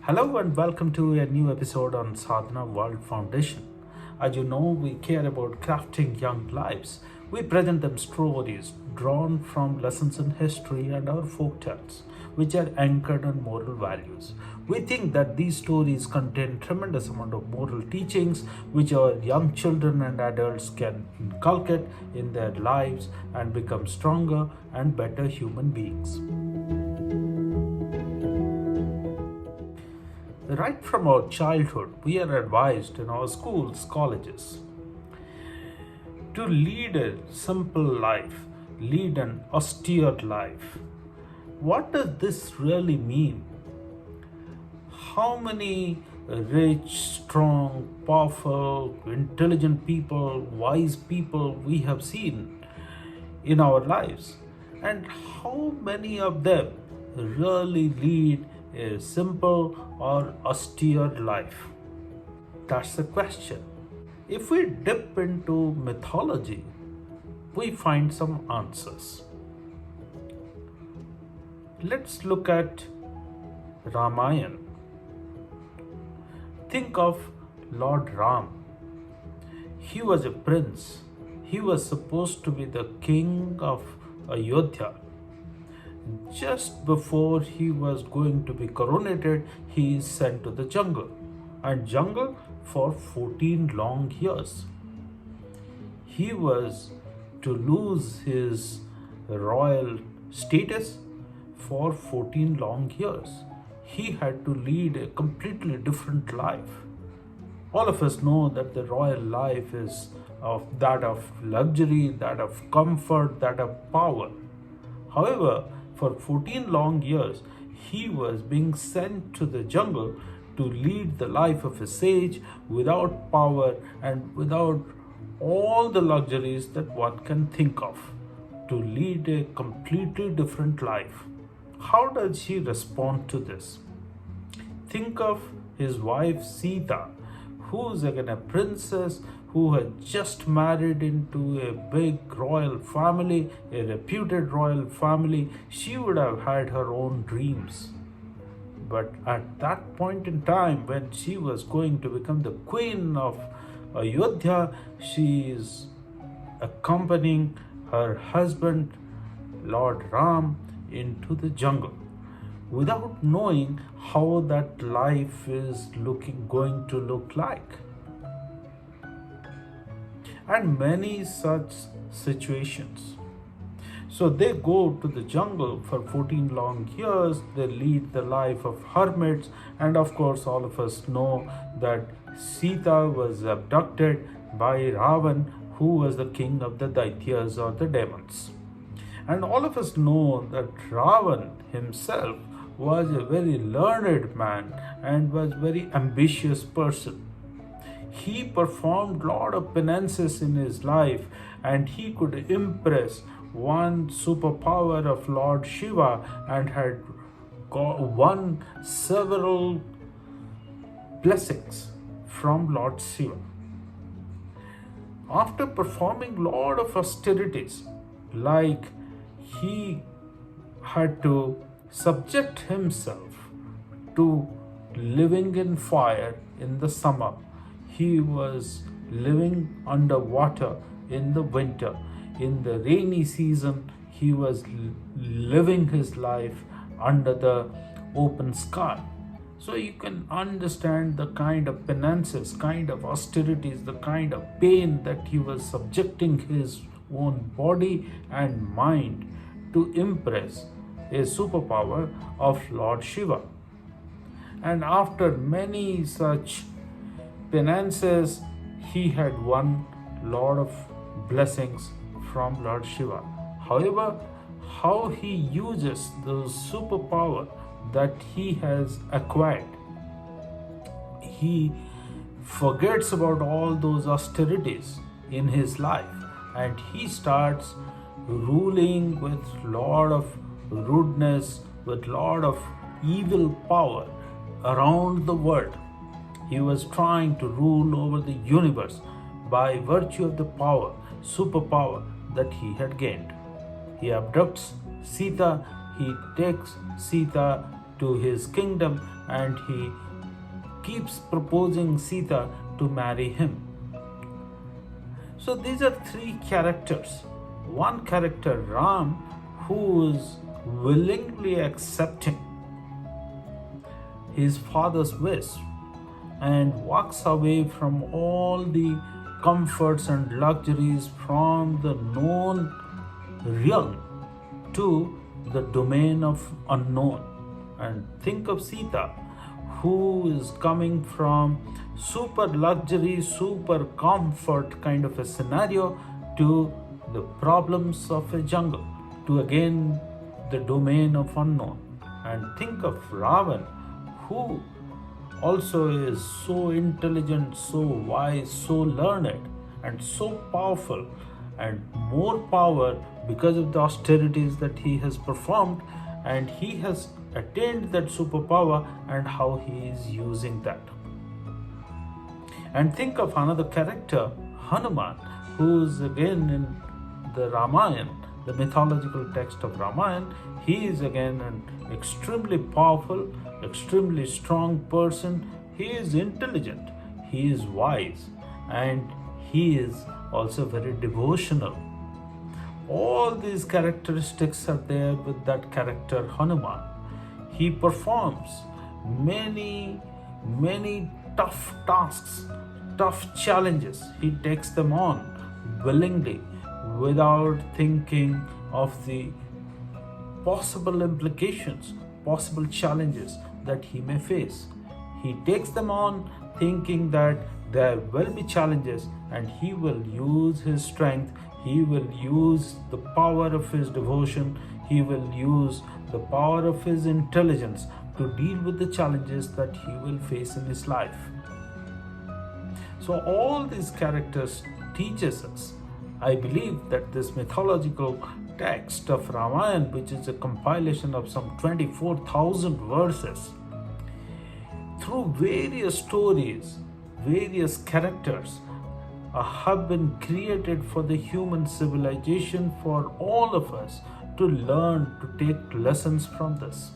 Hello and welcome to a new episode on Sadhana World Foundation. As you know, we care about crafting young lives. We present them stories drawn from lessons in history and our folk tales, which are anchored on moral values. We think that these stories contain tremendous amount of moral teachings which our young children and adults can inculcate in their lives and become stronger and better human beings. Right from our childhood, we are advised in our schools, colleges, to lead a simple life, lead an austere life. What does this really mean? How many rich, strong, powerful, intelligent people, wise people we have seen in our lives? And how many of them really lead a simple or austere life? That's the question. If we dip into mythology, we find some answers. Let's look at Ramayan. Think of Lord Ram. He was a prince. He was supposed to be the king of Ayodhya. Just before he was going to be coronated, he is sent to the jungle. And jungle for 14 long years. He was to lose his royal status for 14 long years. He had to lead a completely different life. All of us know that the royal life is that of luxury, that of comfort, that of power. However, for 14 long years, he was being sent to the jungle to lead the life of a sage without power and without all the luxuries that one can think of, to lead a completely different life. How does he respond to this? Think of his wife Sita, who's again a princess who had just married into a big royal family, a reputed royal family. She would have had her own dreams. But at that point in time, when she was going to become the queen of Ayodhya, she is accompanying her husband, Lord Ram, into the jungle without knowing how that life is going to look like. And many such situations. So they go to the jungle for 14 long years, they lead the life of hermits, and of course all of us know that Sita was abducted by Ravan, who was the king of the Daityas or the demons. And all of us know that Ravan himself was a very learned man and was a very ambitious person. He performed a lot of penances in his life and he could impress one superpower of Lord Shiva and had won several blessings from Lord Shiva. After performing a lot of austerities, like he had to subject himself to living in fire in the summer. He was living underwater in the winter. In the rainy season, he was living his life under the open sky. So you can understand the kind of penances, kind of austerities, the kind of pain that he was subjecting his own body and mind to impress a superpower of Lord Shiva. And after many such penances, he had won a lot of blessings from Lord Shiva. However, how he uses the superpower that he has acquired, he forgets about all those austerities in his life and he starts ruling with a lot of rudeness, with a lot of evil power around the world. He was trying to rule over the universe by virtue of the power, superpower that he had gained. He abducts Sita, he takes Sita to his kingdom, and he keeps proposing Sita to marry him. So these are three characters. One character, Ram, who is willingly accepting his father's wish and walks away from all the comforts and luxuries from the known realm to the domain of unknown. And think of Sita, who is coming from super luxury, super comfort kind of a scenario to the problems of a jungle, to again the domain of unknown. And think of Ravan, who also is so intelligent, so wise, so learned, and so powerful, and more power because of the austerities that he has performed, and he has attained that superpower, and how he is using that. And think of another character, Hanuman, who is again in the Ramayan, the mythological text of Ramayan. He is again an extremely powerful, extremely strong person. He is intelligent, he is wise, and he is also very devotional. All these characteristics are there with that character Hanuman. He performs many tough tasks, tough challenges. He takes them on willingly, without thinking of the possible implications, possible challenges that he may face. He takes them on thinking that there will be challenges, and he will use his strength, he will use the power of his devotion, he will use the power of his intelligence to deal with the challenges that he will face in his life. So all these characters teaches us. I believe that this mythological text of Ramayan, which is a compilation of some 24,000 verses, through various stories, various characters, have been created for the human civilization, for all of us to learn, to take lessons from this.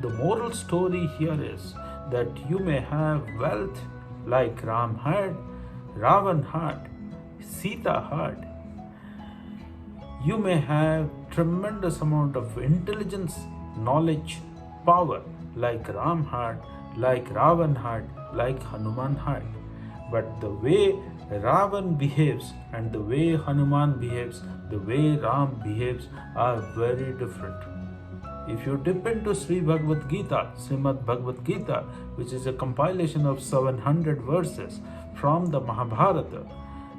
The moral story here is that you may have wealth like Ram had, Ravan had, Sita had. You may have tremendous amount of intelligence, knowledge, power like Ram had, like Ravan had, like Hanuman had. But the way Ravan behaves and the way Hanuman behaves, the way Ram behaves are very different. If you dip into Srimad Bhagavad Gita, which is a compilation of 700 verses from the Mahabharata,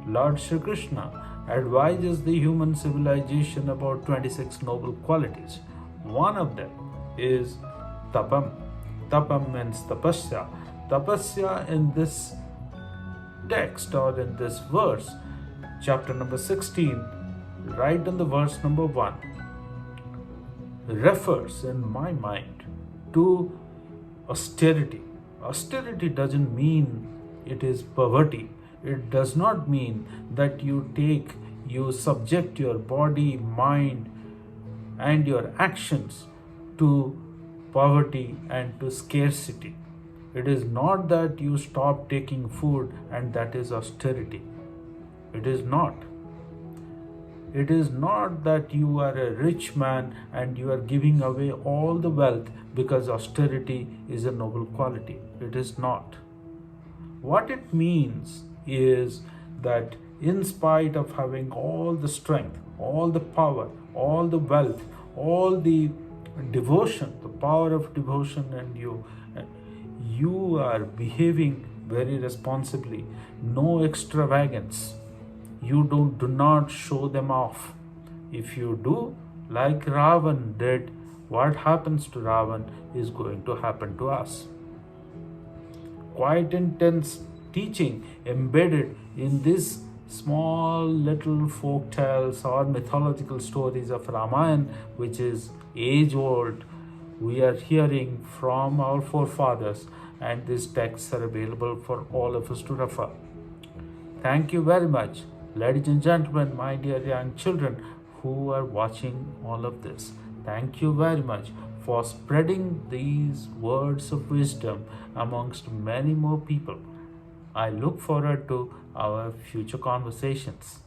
Lord Shri Krishna advises the human civilization about 26 noble qualities. One of them is tapam. Tapam means tapasya. Tapasya in this text, or in this verse, chapter number 16, right in the verse number 1, refers in my mind to austerity. Austerity doesn't mean it is poverty. It does not mean that you subject your body, mind, and your actions to poverty and to scarcity. It is not that you stop taking food and that is austerity. It is not. It is not that you are a rich man and you are giving away all the wealth because austerity is a noble quality. It is not. What it means is that in spite of having all the strength, all the power, all the wealth, all the devotion, the power of devotion, and you are behaving very responsibly, no extravagance. You do not show them off. If you do, like Ravan did, what happens to Ravan is going to happen to us. Quite intense teaching embedded in this small little folk tales or mythological stories of Ramayan, which is age old. We are hearing from our forefathers, and these texts are available for all of us to refer. Thank you very much, ladies and gentlemen, my dear young children who are watching all of this. Thank you very much for spreading these words of wisdom amongst many more people. I look forward to our future conversations.